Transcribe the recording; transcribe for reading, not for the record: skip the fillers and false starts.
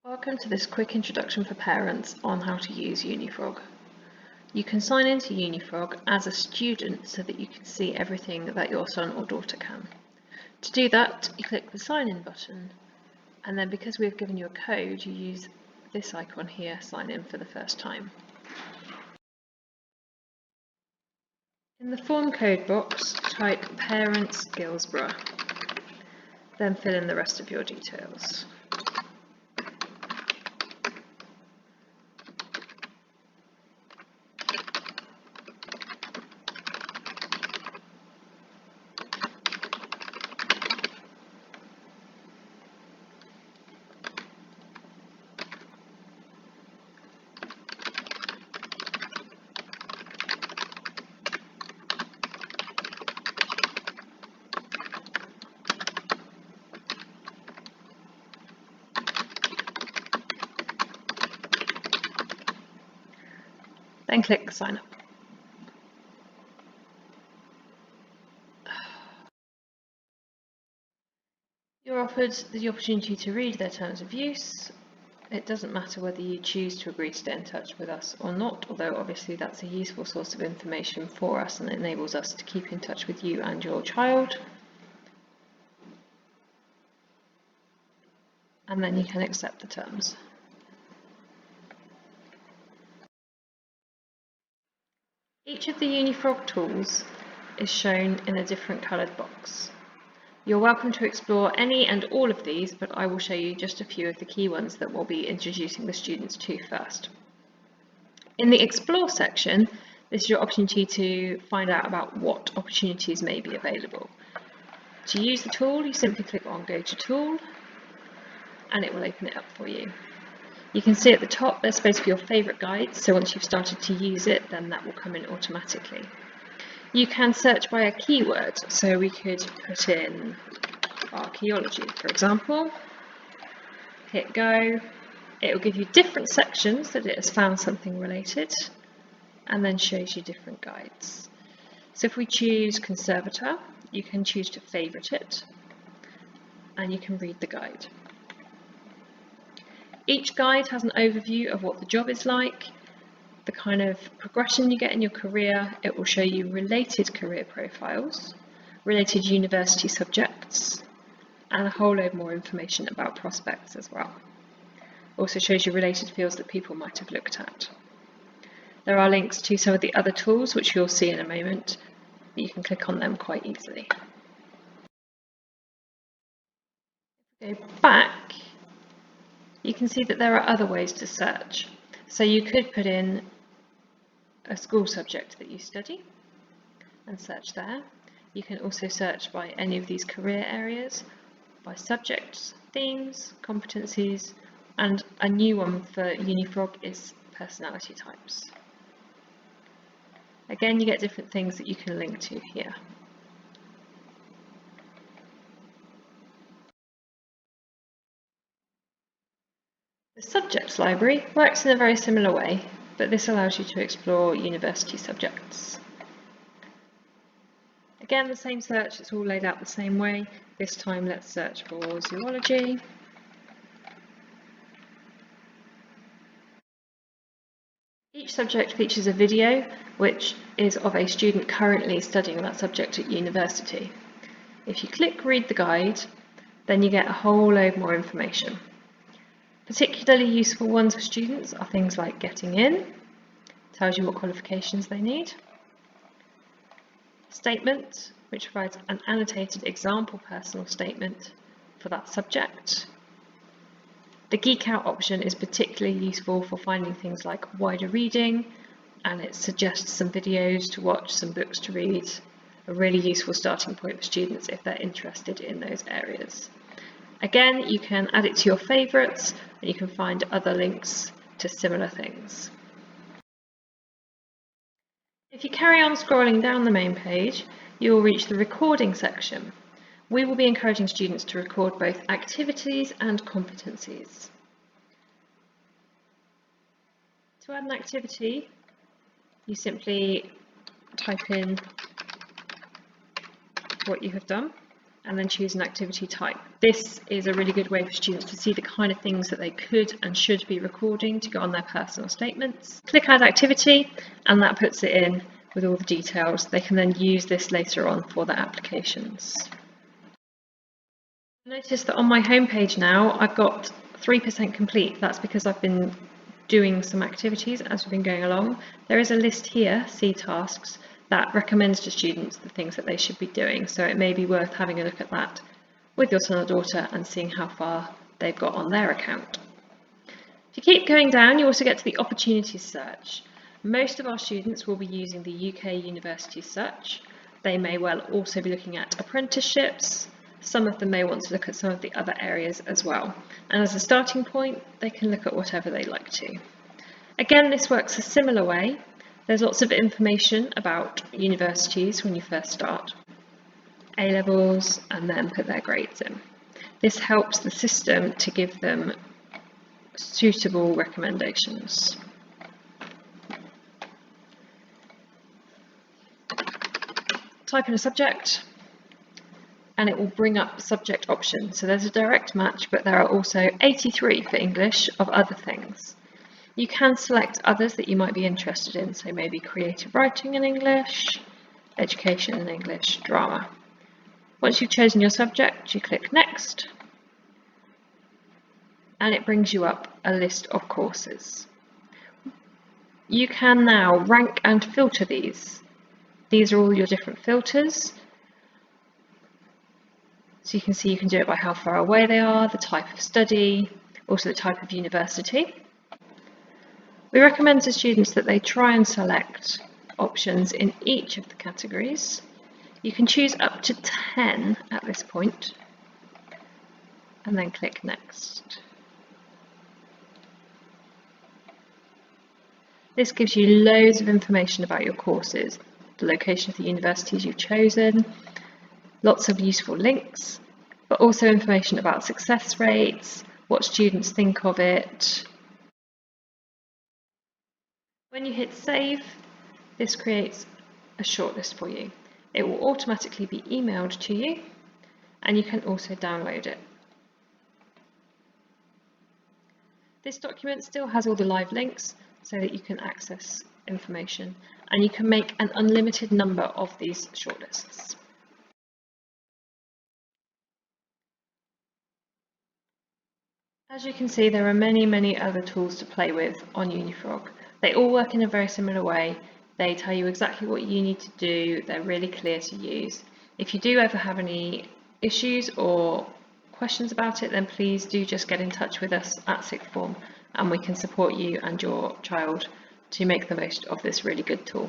Welcome to this quick introduction for parents on how to use Unifrog. You can sign into Unifrog as a student so that you can see everything that your son or daughter can. To do that, you click the sign in button, and then because we've given you a code, you use this icon here, sign in for the first time. In the form code box, type Parents Guilsborough, then fill in the rest of your details. Then click Sign Up. You're offered the opportunity to read their terms of use. It doesn't matter whether you choose to agree to stay in touch with us or not, although obviously that's a useful source of information for us and it enables us to keep in touch with you and your child. And then you can accept the terms. Each of the Unifrog tools is shown in a different coloured box. You're welcome to explore any and all of these, but I will show you just a few of the key ones that we'll be introducing the students to first. In the Explore section, this is your opportunity to find out about what opportunities may be available. To use the tool, you simply click on Go to Tool, and it will open it up for you. You can see at the top there's space for your favourite guides, so once you've started to use it, then that will come in automatically. You can search by a keyword, so we could put in archaeology, for example. Hit go. It will give you different sections that it has found something related, and then shows you different guides. So if we choose conservator, you can choose to favourite it, and you can read the guide. Each guide has an overview of what the job is like, the kind of progression you get in your career. It will show you related career profiles, related university subjects, and a whole load more information about prospects as well. Also shows you related fields that people might have looked at. There are links to some of the other tools which you'll see in a moment. You can click on them quite easily. If we go back, you can see that there are other ways to search. So you could put in a school subject that you study and search there. You can also search by any of these career areas, by subjects, themes, competencies, and a new one for Unifrog is personality types. Again, you get different things that you can link to here. The subjects library works in a very similar way, but this allows you to explore university subjects. Again, the same search, it's all laid out the same way. This time let's search for zoology. Each subject features a video which is of a student currently studying that subject at university. If you click Read the Guide, then you get a whole load more information. Particularly useful ones for students are things like getting in, tells you what qualifications they need. Statement, which provides an annotated example personal statement for that subject. The Geek Out option is particularly useful for finding things like wider reading, and it suggests some videos to watch, some books to read, a really useful starting point for students if they're interested in those areas. Again, you can add it to your favourites, and you can find other links to similar things. If you carry on scrolling down the main page, you will reach the recording section. We will be encouraging students to record both activities and competencies. To add an activity, you simply type in what you have done and then choose an activity type. This is a really good way for students to see the kind of things that they could and should be recording to go on their personal statements. Click Add Activity, and that puts it in with all the details. They can then use this later on for their applications. Notice that on my homepage now I've got 3% complete. That's because I've been doing some activities as we've been going along. There is a list here, C tasks, that recommends to students the things that they should be doing, so it may be worth having a look at that with your son or daughter and seeing how far they've got on their account. If you keep going down, you also get to the opportunities search. Most of our students will be using the UK University search. They may well also be looking at apprenticeships. Some of them may want to look at some of the other areas as well. And as a starting point, they can look at whatever they like to. Again, this works a similar way. There's lots of information about universities when you first start, A-levels, and then put their grades in. This helps the system to give them suitable recommendations. Type in a subject, and it will bring up subject options. So there's a direct match, but there are also 83 for English of other things. You can select others that you might be interested in, so maybe creative writing in English, education in English, drama. Once you've chosen your subject, you click Next, and it brings you up a list of courses. You can now rank and filter these. These are all your different filters. So you can see you can do it by how far away they are, the type of study, also the type of university. We recommend to students that they try and select options in each of the categories. You can choose up to 10 at this point, and then click Next. This gives you loads of information about your courses, the location of the universities you've chosen, lots of useful links, but also information about success rates, what students think of it. When you hit Save, this creates a shortlist for you. It will automatically be emailed to you, and you can also download it. This document still has all the live links so that you can access information, and you can make an unlimited number of these shortlists. As you can see, there are many other tools to play with on Unifrog. They all work in a very similar way. They tell you exactly what you need to do. They're really clear to use. If you do ever have any issues or questions about it, then please do just get in touch with us at Sixth Form, and we can support you and your child to make the most of this really good tool.